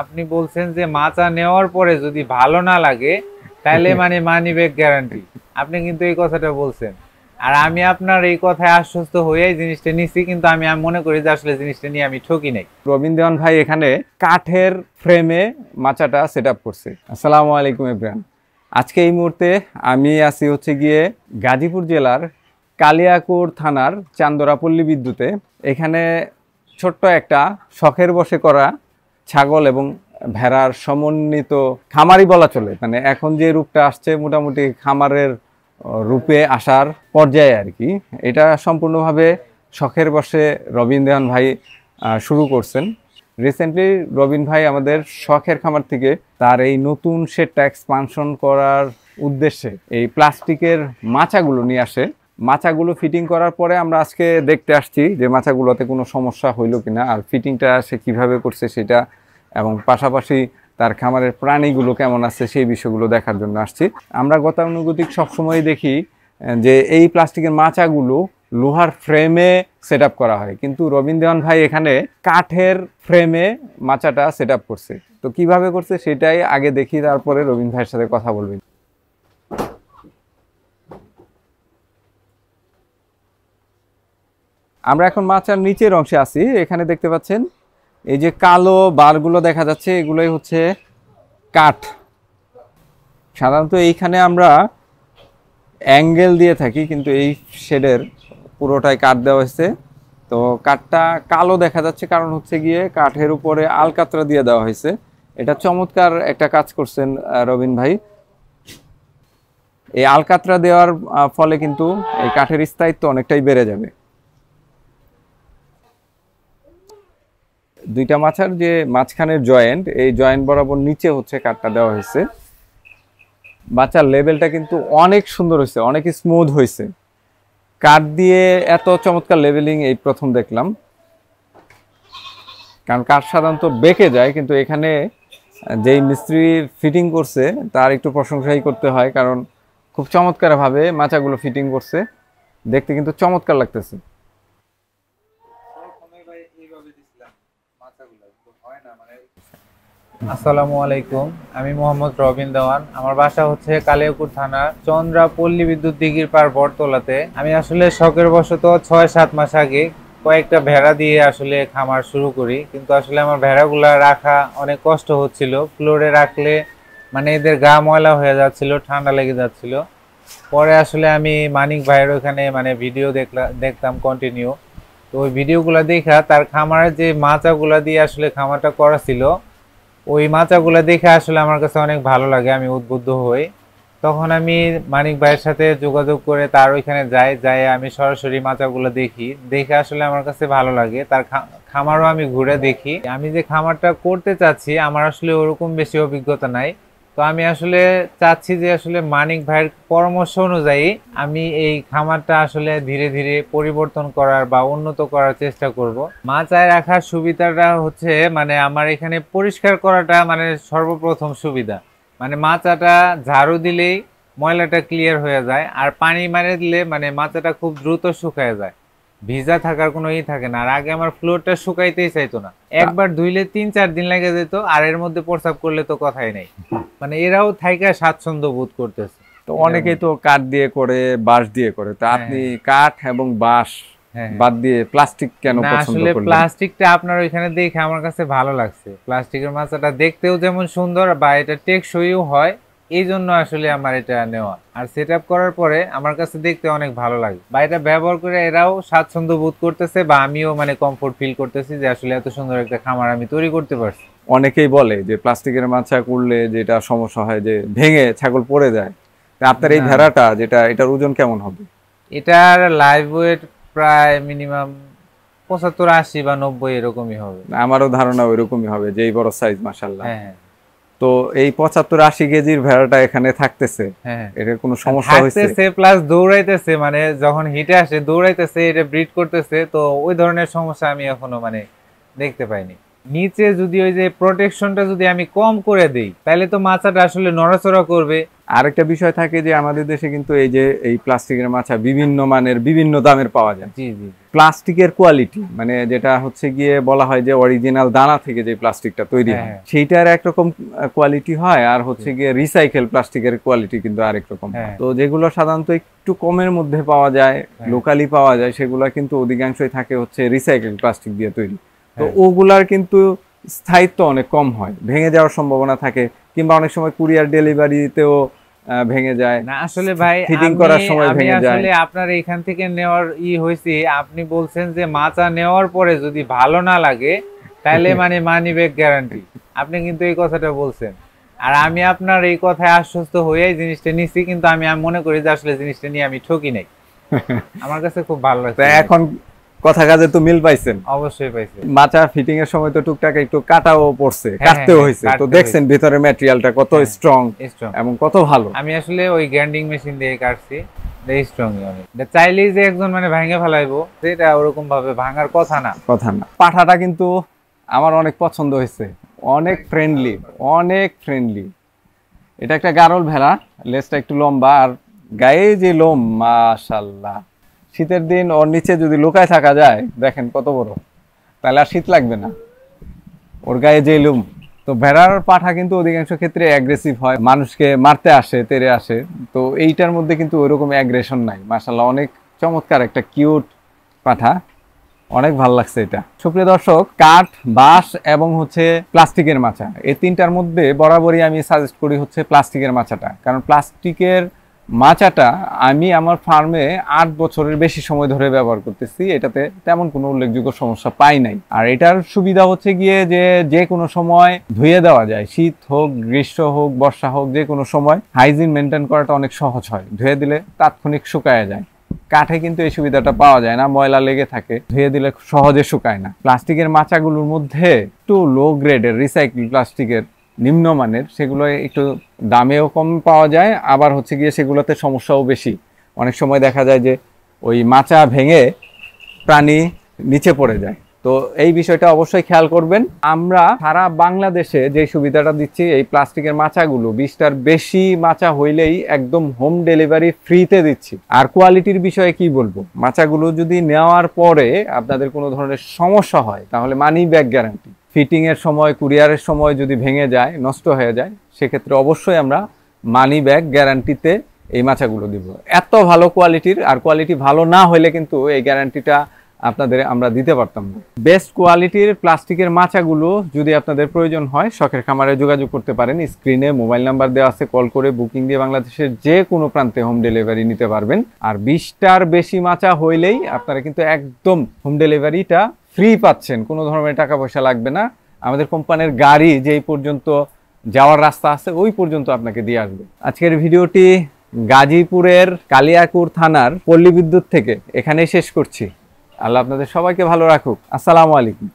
আপনি বলছেন যে মাচা নেওয়ার পরে যদি ভালো না লাগে তাহলে মানে মানি ব্যাক গ্যারান্টি। আপনি কিন্তু এই কথাটা বলছেন, আর আমি আপনার এই কথায় আশ্বস্ত হয়ে জিনিসটা নিছি, কিন্তু আমি মনে করি যে আসলে জিনিসটা নিয়ে আমি ঠকি নাই। রবিন দেওয়ান ভাই এখানে কাঠের ফ্রেমে মাচাটা সেট আপ করছে। আসসালামু আলাইকুম এভরিওয়ান। আজকে এই মুহূর্তে আমি আছি হচ্ছে গিয়ে গাজীপুর জেলার কালিয়াকৈর থানার চান্দরা পল্লী বিদ্যুতে। এখানে ছোট্ট একটা শখের বশে করা ছাগল এবং ভেড়ার সমন্বিত খামারই বলা চলে। মানে এখন যে রূপটা আসছে মোটামুটি খামারের রূপে আসার পর্যায়ে আর কি। এটা সম্পূর্ণভাবে শখের বশে রবিন দেওয়ান ভাই শুরু করছেন। রিসেন্টলি রবিন ভাই আমাদের শখের খামার থেকে তার এই নতুন শেডটা এক্সপানশন করার উদ্দেশ্যে এই প্লাস্টিকের মাচাগুলো নিয়ে আসে। মাচাগুলো ফিটিং করার পরে আমরা আজকে দেখতে আসছি যে মাচাগুলোতে কোনো সমস্যা হইলো কিনা, আর ফিটিংটা সে কিভাবে করছে সেটা, এবং পাশাপাশি তার খামারের প্রাণীগুলো কেমন আছে সেই বিষয়গুলো দেখার জন্য আসছি। আমরা গতানুগতিক সবসময় দেখি যে এই প্লাস্টিকের মাচাগুলো লোহার ফ্রেমে সেট আপ করা হয়, কিন্তু রবিন দেওয়ান ভাই এখানে কাঠের ফ্রেমে মাচাটা সেট আপ করছে। তো কিভাবে করছে সেটাই আগে দেখি, তারপরে রবিন ভাইয়ের সাথে কথা বলবেন। আমরা এখন মাচার নিচের অংশে আছি। এখানে দেখতে পাচ্ছেন এই যে কালো বারগুলো দেখা যাচ্ছে, এগুলোই হচ্ছে কাঠ। সাধারণত এইখানে আমরা অ্যাঙ্গেল দিয়ে থাকি, কিন্তু এই শেডের পুরোটাই কাঠ দেওয়া হয়েছে। তো কাঠটা কালো দেখা যাচ্ছে কারণ হচ্ছে গিয়ে কাঠের উপরে আলকাতরা দিয়ে দেওয়া হয়েছে। এটা চমৎকার একটা কাজ করছেন রবিন ভাই। এই আলকাতরা দেওয়ার ফলে কিন্তু এই কাঠের স্থায়িত্ব অনেকটাই বেড়ে যাবে। দুইটা মাচার যে মাঝখানের জয়েন্ট, এই জয়েন্ট বরাবর নিচে হচ্ছে কাঠটা দেওয়া হয়েছে। মাচার লেভেলটা কিন্তু অনেক সুন্দর হয়েছে, অনেক স্মুথ হয়েছে। কাঠ দিয়ে এত চমৎকার লেভেলিং এই প্রথম দেখলাম, কারণ কাঠ সাধারণত বেঁকে যায়, কিন্তু এখানে যেই মিস্ত্রি ফিটিং করছে তার একটু প্রশংসাই করতে হয়, কারণ খুব চমৎকারভাবে মাচাগুলো ফিটিং করছে, দেখতে কিন্তু চমৎকার লাগতেছে। আসসালামু আলাইকুম, আমি মোহাম্মদ রবিন দেওয়ান। আমার বাসা হচ্ছে কালিয়াকৈর থানা চন্দ্রা পল্লী বিদ্যুৎ দিঘির পার বটতলাতে। আমি আসলে শখের বশত 6-7 মাস আগে কয়েকটা ভেড়া দিয়ে আসলে খামার শুরু করি, কিন্তু আসলে আমার ভেড়াগুলা রাখা অনেক কষ্ট হচ্ছিল। ফ্লোরে রাখলে মানে এদের গা ময়লা হয়ে যাচ্ছিল, ঠান্ডা লেগে যাচ্ছিল। পরে আসলে আমি মানিক ভাইয়ের ওখানে মানে ভিডিও দেখতাম কন্টিনিউ। তো ওই ভিডিওগুলো দেখা তার খামারের যে মাচাগুলা দিয়ে আসলে খামারটা করা ছিল, ওই মাচাগুলো দেখে আসলে আমার কাছে অনেক ভালো লাগে, আমি উদ্বুদ্ধ হই। তখন আমি মানিক ভাইয়ের সাথে যোগাযোগ করে তার ওইখানে যাই আমি সরাসরি মাচাগুলো দেখে আসলে আমার কাছে ভালো লাগে। তার খামারও আমি ঘুরে দেখি। আমি যে খামারটা করতে চাচ্ছি আমার আসলে ওরকম বেশি অভিজ্ঞতা নাই, তো আমি আসলে চাচ্ছি যে আসলে মানিক ভাইয়ের পরামর্শ অনুযায়ী আমি এই খামারটা আসলে ধীরে ধীরে পরিবর্তন করার বা উন্নত করার চেষ্টা করব। মাচায় রাখার সুবিধাটা হচ্ছে মানে আমার এখানে পরিষ্কার করাটা মানে সর্বপ্রথম সুবিধা। মানে মাচাটা ঝাড়ু দিলেই ময়লাটা ক্লিয়ার হয়ে যায়, আর পানি মারে দিলে মানে মাচাটা খুব দ্রুত শুকায় যায়, ভিজা থাকার কোনো থাকে না। আর আগে আমার ফ্লোরটা শুকাইতেই চাইতো না, একবার ধুইলে 3-4 দিন লেগে যেত, আর এর মধ্যে প্রস্রাব করলে তো কথাই নেই। মানে এরাও থাইকা স্বাচ্ছন্দ্য বোধ করতেছে। তো অনেকেই তো কাঠ দিয়ে করে, বাঁশ দিয়ে করে, তো আপনি কাঠ এবং বাঁশ বাদ দিয়ে প্লাস্টিক কেন পছন্দ করলেন? আসলে প্লাস্টিকটা আপনার ওইখানে দেখে আমার কাছে ভালো লাগছে। প্লাস্টিকের মাচাটা দেখতেও যেমন সুন্দর বা এটা টেকসইও হয়, এই জন্য আসলে আমার এটা নেওয়া। আর সেট আপ করার পরে আমার কাছে দেখতে অনেক ভালো লাগে, বা এটা ব্যবহার করে এরাও স্বাচ্ছন্দ্য বোধ করতেছে, বা আমিও মানে কমফোর্ট ফিল করতেছি যে আসলে এত সুন্দর একটা খামার আমি তৈরি করতে পারছি। অনেকেই বলে যে প্লাস্টিকের মাচা করলে যেটা সমস্যা হয় যে ভেঙে ছাগল পড়ে যায়। আপনার এই ভেড়াটা যেটা, এটার ওজন কেমন হবে? এটার লাইভ ওয়েট প্রায় মিনিমাম 75-80 বা 90 এরকমই হবে। আমারও ধারণা ওইরকমই হবে, যেই বড় সাইজ মাশাআল্লাহ। তো এই 75-80 কেজির ভেড়াটা এখানে থাকতেছে, এটা কোনো সমস্যা হইছে? প্লাস দৌড়াইতেছে, মানে যখন হিটে আসে দৌড়াইতেছে, এটা ব্রিড করতেছে, তো ওই ধরনের সমস্যা আমি এখনো মানে দেখতে পাইনি। নিচে যদি ওই যে প্রোটেকশনটা যদি আমি কম করে দেই তাহলে তো মাচাটা আসলে নড়াচড়া করবে, আরেকটা বিষয় থাকে যে আমাদের দেশে কিন্তু এই যে এই প্লাস্টিকের মাছা বিভিন্ন মানের বিভিন্ন দামের পাওয়া যায়। জি জি। প্লাস্টিকের কোয়ালিটি মানে যেটা হচ্ছে গিয়ে বলা হয় যে অরিজিনাল দানা থেকে যে প্লাস্টিকটা তৈরি হয় হ্যাঁ। সেইটার একরকম কোয়ালিটি হয়, আর হচ্ছে গিয়ে রিসাইকেল প্লাস্টিকের কোয়ালিটি কিন্তু আরেক রকম। হ্যাঁ। তো যেগুলো সাধারণত একটু কমের মধ্যে পাওয়া যায়, লোকালি পাওয়া যায়, সেগুলো কিন্তু অধিকাংশই থাকে হচ্ছে রিসাইকেল প্লাস্টিক দিয়ে তৈরি। তো ওগুলার কিন্তু স্থায়িত্ব অনেক কম হয়, ভেঙে যাওয়ার সম্ভাবনা থাকে, কিংবা অনেক সময় কুরিয়ার ডেলিভারিতেও ভেঙে যায়। না আসলে ভাই ফিটিং করার সময় আমি ভেঙে যায়। আসলে আপনার এখান থেকে নেওয়ার হয়েছে, আপনি বলছেন যে মাচা নেওয়ার পরে যদি ভালো না লাগে তাহলে মানে মানি ব্যাক গ্যারান্টি, আপনি কিন্তু এই কথাটা বলছেন। আর আমি আপনার এই কথায় আশ্বস্ত হয়ে জিনিসটা নিছি, কিন্তু আমি মনে করি যে আসলে জিনিসটা নিয়ে আমি ঠকি নাই। আমার কাছে খুব ভালো লাগছে। এখন কথা কাজে তো মিল পাইছেন? অবশ্যই পাইছি। মাচা ফিটিং এর সময় তো টুকটাক একটু কাটাও পড়ছে, হ্যাঁ, কাটতেও হ্যাঁ, হয়েছে, তো কাটতে দেখছেন ভিতরে ম্যাটেরিয়ালটা কত স্ট্রং এবং কত ভালো। আমি আসলে ওই গ্রাইন্ডিং মেশিন দিয়ে কাটছি, স্ট্রং অনেক। এটা চাইলেই যে একজন মানে ভাঙে ফেলাইবো সেটা ওরকম ভাবে ভাঙার কথা না। পাঠাটা কিন্তু আমার অনেক পছন্দ হয়েছে, অনেক ফ্রেন্ডলি, অনেক ফ্রেন্ডলি। এটা একটা গারল ভেড়া, লেজটা একটু লম্বা, আর গায়ে যে লোম মাশাআল্লাহ। শীতের দিন ওর নিচে যদি লুকায় থাকা যায়, দেখেন কত বড়, তাহলে আর শীত লাগবে না। ওর গায়ে যে লোম। তো ভেড়ার পাঠা কিন্তু অধিকাংশ ক্ষেত্রে অ্যাগ্রেসিভ হয়, মানুষকে মারতে আসে, তেড়ে আসে। তো এইটার মধ্যে কিন্তু ওইরকম অ্যাগ্রেশন নাই। মাশাআল্লাহ, অনেক চমৎকার একটা কিউট পাঠা, অনেক ভালো লাগছে এটা। সুপ্রিয় দর্শক, কাঠ, বাঁশ এবং হচ্ছে প্লাস্টিকের মাচা, এই তিনটার মধ্যে বরাবরই আমি সাজেস্ট করি হচ্ছে প্লাস্টিকের মাচাটা। কারণ প্লাস্টিকের মাচাটা আমি আমার ফার্মে 8 বছরের বেশি সময় ধরে ব্যবহার করতেছি, এটাতে তেমন কোনো উল্লেখযোগ্য সমস্যা পাই নাই। আর এটার সুবিধা হচ্ছে গিয়ে যে কোনো সময় ধুয়ে দেওয়া যায়, শীত হোক, গ্রীষ্ম হোক, বর্ষা হোক, যে কোনো সময় হাইজিন মেনটেন করাটা অনেক সহজ হয়, ধুয়ে দিলে তাৎক্ষণিক শুকায় যায়। কাঠে কিন্তু এই সুবিধাটা পাওয়া যায় না, ময়লা লেগে থাকে, ধুয়ে দিলে সহজে শুকায় না। প্লাস্টিকের মাচাগুলোর মধ্যে একটু লো গ্রেডের রিসাইকেল প্লাস্টিকের, নিম্নমানের, সেগুলো একটু দামেও কম পাওয়া যায়, আবার হচ্ছে গিয়ে সেগুলোতে সমস্যাও বেশি। অনেক সময় দেখা যায় যে ওই মাচা ভেঙে প্রাণী নিচে পড়ে যায়। তো এই বিষয়টা অবশ্যই খেয়াল করবেন। আমরা সারা বাংলাদেশে যে সুবিধাটা দিচ্ছি, এই প্লাস্টিকের মাচাগুলো 20টার বেশি মাচা হইলেই একদম হোম ডেলিভারি ফ্রিতে দিচ্ছি। আর কোয়ালিটির বিষয়ে কি বলবো, মাচাগুলো যদি নেওয়ার পরে আপনাদের কোনো ধরনের সমস্যা হয় তাহলে মানি ব্যাক গ্যারান্টি। ফিটিং এর সময়, কুরিয়ারের সময় যদি ভেঙে যায়, নষ্ট হয়ে যায়, সেক্ষেত্রে অবশ্যই আমরা মানি ব্যাক গ্যারান্টিতে এই মাচাগুলো দিব। এত ভালো কোয়ালিটির, আর কোয়ালিটি ভালো না হলে কিন্তু এই গ্যারান্টিটা আপনাদের আমরা দিতে পারতাম না। বেস্ট কোয়ালিটির প্লাস্টিকের মাচাগুলো যদি আপনাদের প্রয়োজন হয়, শখের খামারে যোগাযোগ করতে পারেন। স্ক্রিনে মোবাইল নাম্বার দেওয়া আছে, কল করে বুকিং দিয়ে বাংলাদেশের যে কোনো প্রান্তে হোম ডেলিভারি নিতে পারবেন। আর 20টার বেশি মাচা হইলেই আপনারা কিন্তু একদম হোম ডেলিভারিটা ফ্রি পাচ্ছেন, কোনো ধরনের টাকা পয়সা লাগবে না। আমাদের কোম্পানির গাড়ি যেই পর্যন্ত যাওয়ার রাস্তা আছে ওই পর্যন্ত আপনাকে দিয়ে আসবে। আজকের ভিডিওটি গাজীপুরের কালিয়াকুর থানার পল্লী বিদ্যুৎ থেকে এখানেই শেষ করছি। আল্লাহ আপনাদের সবাইকে ভালো রাখুক। আসসালামু আলাইকুম।